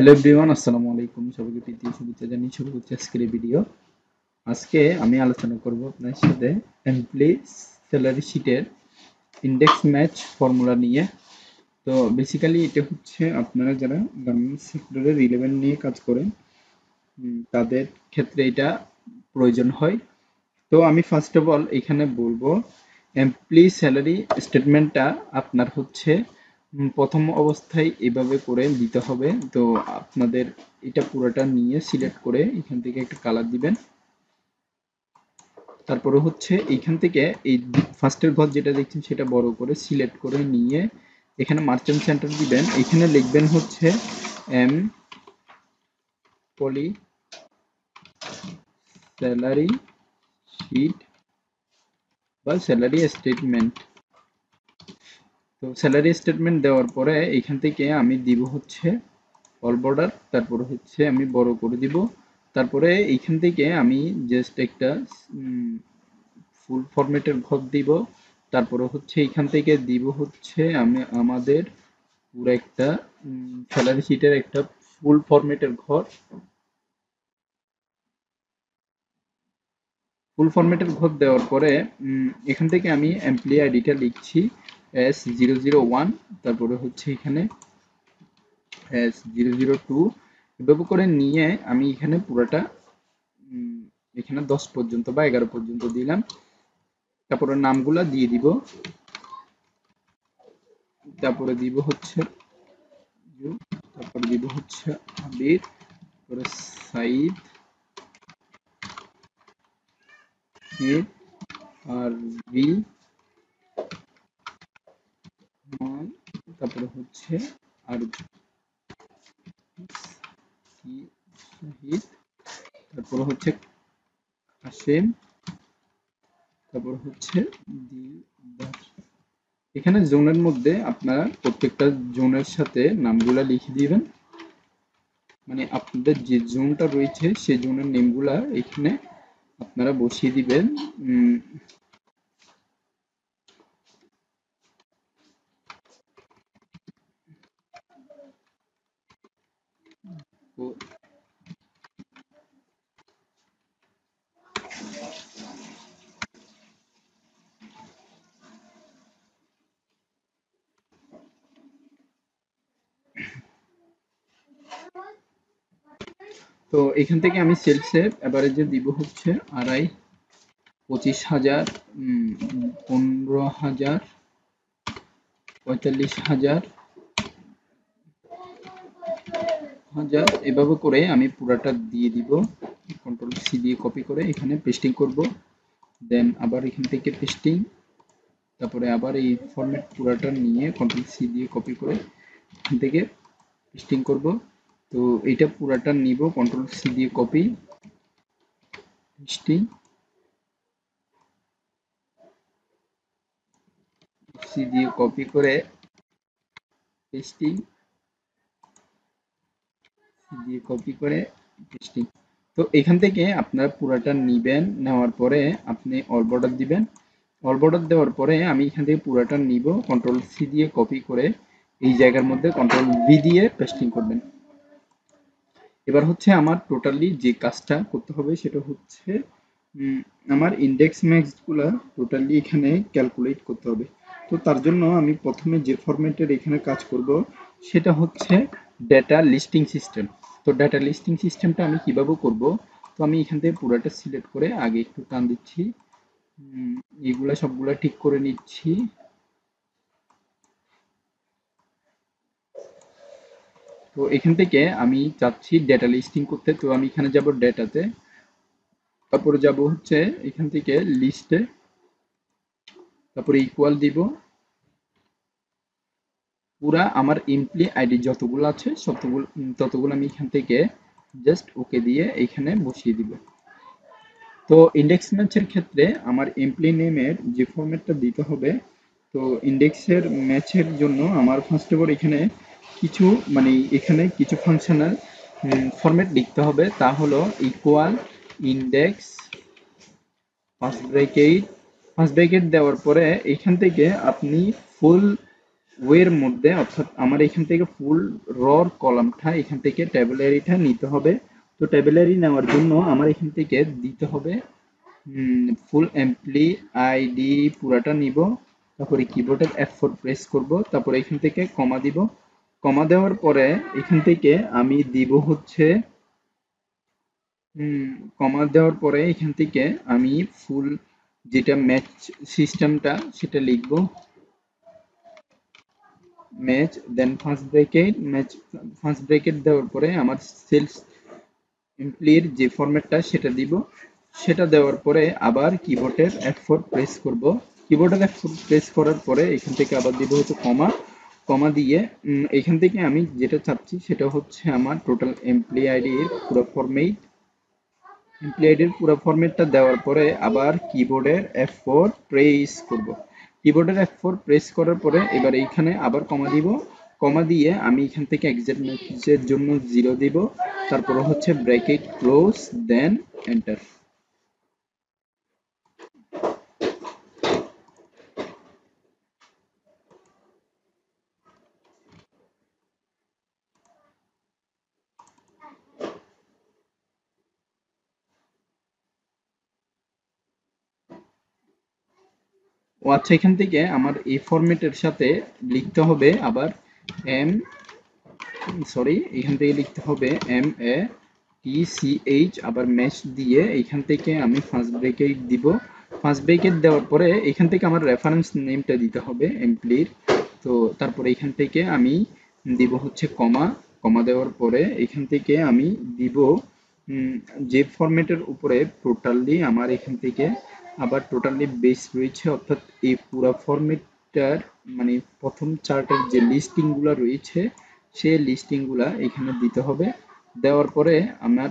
Hello everyone, আসসালামু আলাইকুম। সবাইকে প্রীতি শুভেচ্ছা জানিয়ে শুরু হচ্ছে আজকের এই ভিডিও। আজকে আমি আলোচনা করব আপনার সাথে এমপ্লয়ি স্যালারি শিটের ইন্ডেক্স ম্যাচ ফর্মুলা নিয়ে। তো বেসিক্যালি এটা হচ্ছে আপনারা যারা গার্মেন্টস সেক্টরে রিলেভেন্ট নিয়ে কাজ করেন তাদের ক্ষেত্রে এটা প্রয়োজন হয়। তো আমি ফার্স্ট অফ অল এখানে বলবো এমপ্লয়ি স্যালারি স্টেটমেন্টটা আপনার হচ্ছে প্রথম অবস্থায় এভাবে করে দিতে হবে। তো আপনাদের এটা পুরোটা নিয়ে সিলেক্ট করে এখান থেকে একটা কালার দিবেন। তারপরে হচ্ছে এইখান থেকে এই ফার্স্টের ঘর যেটা দেখছেন সেটা বড় করে সিলেক্ট করে নিয়ে এখানে মার্চেন্ট সেন্টার দিবেন। এখানে লিখবেন হচ্ছে এম পলি স্যালারি শিট বা স্যালারি স্টেটমেন্ট। তো স্যালারি স্টেটমেন্ট দেওয়ার পরে এখান থেকে আমি দিব হচ্ছে অল বর্ডার, তারপরে হচ্ছে আমি বড় করে দিব। তারপরে এইখান থেকে আমি জাস্ট একটা ফুল ফরম্যাটের ঘর দিব। তারপরে হচ্ছে এইখান থেকে দিব হচ্ছে আমি আমাদের পুরো একটা স্যালারি শিটের একটা ফুল ফরম্যাটের ঘর। ফুল ফরম্যাটের ঘর দেওয়ার পরে এখান থেকে আমি এমপ্লয়ি আইডিটা লিখছি S001, তারপরে হচ্ছে এখানে S002, এভাবে করে নিয়ে আমি এখানে পুরোটা এখানে 10 পর্যন্ত বা 11 পর্যন্ত দিলাম। তারপরে নামগুলা দিয়ে দিব। তারপরে দিব হচ্ছে তারপরে দিব হচ্ছে আবির, তারপরে সাইদ, আর বি, তারপরে হচ্ছে আর কি শাহিদ, তারপরে হচ্ছে কাসেম, তারপর হচ্ছে দিলদার। এখানে জোনের মধ্যে আপনারা প্রত্যেকটা জোনের সাথে নামগুলা লিখে দিবেন। মানে আপনাদের যে জোনটা রয়েছে সেই জোনের নেমগুলা এখানে আপনারা বসিয়ে দিবেন। তো তো এখান থেকে আমি সেলসের এভারেজে দিব হচ্ছে 2.5, 25,000, 15,000, 45,000 এভাবে করে আমি পুরাটা দিয়ে দিব। কন্ট্রোল সি দিয়ে কপি করে এখানে পেস্টিং করব। দেন আবার এখান থেকে পেস্টিং, তারপরে আবার এই ফরম্যাট পুরাটা নিয়ে কন্ট্রোল সি দিয়ে কপি করে এখান থেকে পেস্টিং করব। তো এটা পুরাটা নিব, কন্ট্রোল সি দিয়ে কপি, পেস্টিং, সি দিয়ে কপি করে পেস্টিং, দিয়ে কপি করে পেস্টিং। তো এখান থেকে আপনারা পুরাটা নিবেন, নেওয়ার পরে আপনি অল বর্ডার দিবেন। অল বর্ডার দেওয়ার পরে আমি এখান থেকে পুরাটা নিব, কন্ট্রোল সি দিয়ে কপি করে এই জায়গার মধ্যে কন্ট্রোল ভি দিয়ে পেস্টিং করবেন। এবার হচ্ছে আমার টোটালি যে কাজটা করতে হবে সেটা হচ্ছে আমার ইন্ডেক্স ম্যাক্সগুলো টোটালি এখানে ক্যালকুলেট করতে হবে। তো তার জন্য আমি প্রথমে যে ফরম্যাটের এখানে কাজ করব সেটা হচ্ছে ডেটা লিস্টিং সিস্টেম। তো ডেটা লিস্টিং সিস্টেমটা আমি কিভাবে করব, তো আমি এখান থেকে পুরোটা সিলেক্ট করে আগে একটু টান দিচ্ছি, এগুলা সবগুলা ঠিক করে নিচ্ছি। তো এখান থেকে আমি চাচ্ছি ডেটা লিস্টিং করতে। তো আমি এখানে যাব ডেটাতে, তারপরে যাব হচ্ছে এখান থেকে লিস্টে, তারপরে ইকুয়াল দিব পুরা আমার এমপ্লয়ি আইডি যতগুলো আছে ততগুলো আমি এখান থেকে জাস্ট ওকে দিয়ে এখানে বসিয়ে দিব। তো ইন্ডেক্স ম্যাচের ক্ষেত্রে আমার এমপ্লয়ি নেমের যে ফরম্যাটটা দিতে হবে, তো ইন্ডেক্সের ম্যাচের জন্য আমার ফার্স্ট অফ অল এখানে কিছু মানে এখানে কিছু ফাংশনাল ফরম্যাট লিখতে হবে। তা হলো equal index first bracket, first bracket দেওয়ার পরে এখান থেকে আপনি ফুল ওয়ের মধ্যে, অর্থাৎ আমার এখান থেকে ফুল রর কলামটা এখান থেকে ট্যাবুলারিটা নিতে হবে। তো ট্যাবুলারি নেওয়ার জন্য আমার এখান থেকে দিতে হবে ফুল এমপ্লি আইডি পুরাটা নিব, তারপরে কিবোর্ডের F4 প্রেস করব, তারপরে এখান থেকে কমা দিব। কমা দেওয়ার পরে এখান থেকে আমি দিব হচ্ছে কমা দেওয়ার পরে এখান থেকে আমি ফুল যেটা ম্যাচ সিস্টেমটা সেটা লিখব, match then first bracket match, first bracket দেওয়ার পরে আমার সেলস এমপ্লির যে ফরম্যাটটা সেটা দিব। সেটা দেওয়ার পরে আবার কিবোর্ডের F4 প্রেস করব। কিবোর্ডের F4 প্রেস করার পরে এখান থেকে আবার দিব হচ্ছে কমা। কমা দিয়ে এখান থেকে আমি যেটা চাচ্ছি সেটা হচ্ছে আমার টোটাল এমপ্লয়ি আইডির পুরো ফরম্যাট, এমপ্লয়ি আইডির পুরো ফরম্যাটটা দেওয়ার পরে আবার কিবোর্ডের F4 প্রেস করব। কিবোর্ডের F4 প্রেস করার পরে এবার এইখানে আবার কমা দিব। কমা দিয়ে আমি এখান থেকে এক্সাক্ট ম্যাচের জন্য 0 দিব, তারপরে হচ্ছে ব্র্যাকেট ক্লোজ দেন এন্টার। ও আচ্ছা, এখান থেকে আমার এই ফরম্যাটের সাথে লিখতে হবে আবার এম, সরি, এখান থেকে লিখতে হবে MATCH, আবার ম্যাচ দিয়ে এখান থেকে আমি ফার্স্ট ব্রেকেট দিব। ফার্স্ট ব্রেকেট দেওয়ার পরে এখান থেকে আমার রেফারেন্স নেমটা দিতে হবে এমপ্লির। তো তারপরে এখান থেকে আমি দিব হচ্ছে কমা। কমা দেওয়ার পরে এখান থেকে আমি দিব উম, যে ফরম্যাটের উপরে টোটালি আমার এখান থেকে আবার টোটালি বেস রয়েছে, অর্থাৎ এই পুরো ফরম্যাটটার মানে প্রথম চার্টের যে লিস্টিং গুলো রয়েছে সেই লিস্টিং গুলা এখানে দিতে হবে। দেওয়ার পরে আমার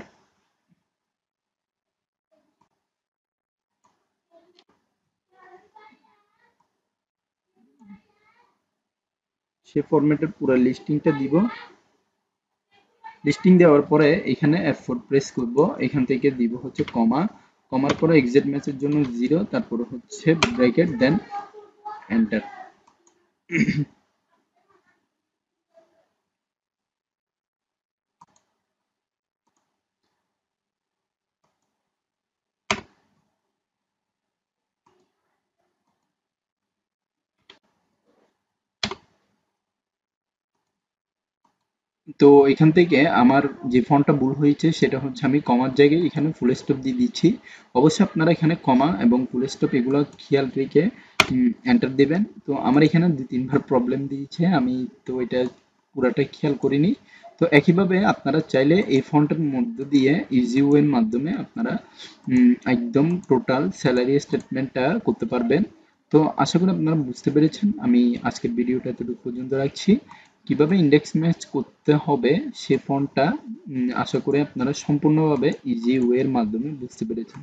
সে ফরম্যাটের পুরো লিস্টিংটা দিব। লিস্টিং দেওয়ার পরে এখানে F4 প্রেস করব, এখান থেকে দিব হচ্ছে কমা। কমার পরে এক্সিট ম্যাচের জন্য 0, তারপরে হচ্ছে ব্র্যাকেট দেন এন্টার। তো এখান থেকে আমার যে ফন্টটা ভুল হয়েছে সেটা হচ্ছে আমি কমার জায়গায় এখানে ফুল স্টপ দিয়ে দিচ্ছি। অবশ্যই আপনারা এখানে কমা এবং ফুল স্টপ এগুলো খেয়াল রেখে এন্টার দেবেন। তো আমার এখানে 2-3 বার প্রবলেম দিয়েছে, আমি তো এটা পুরাটা খেয়াল করিনি। তো একইভাবে আপনারা চাইলে এই ফন্টের মধ্য দিয়ে ইজি ওয়ের মাধ্যমে আপনারা একদম টোটাল স্যালারি স্টেটমেন্টটা করতে পারবেন। তো আশা করি আপনারা বুঝতে পেরেছেন। আমি আজকের ভিডিওটা এতটুকু পর্যন্ত রাখছি। কিভাবে ইন্ডেক্স ম্যাচ করতে হবে সে ফন্টটা আশা করি আপনারা সম্পূর্ণভাবে ইজি ওয়ের মাধ্যমে বুঝতে পেরেছেন।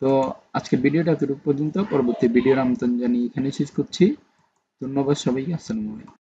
তো আজকের ভিডিওটা এতটুকু পর্যন্ত, পরবর্তী ভিডিওর আমন্ত্রণ জানিয়ে এখানে শেষ করছি। ধন্যবাদ সবাইকে, আসসালামু আলাইকুম।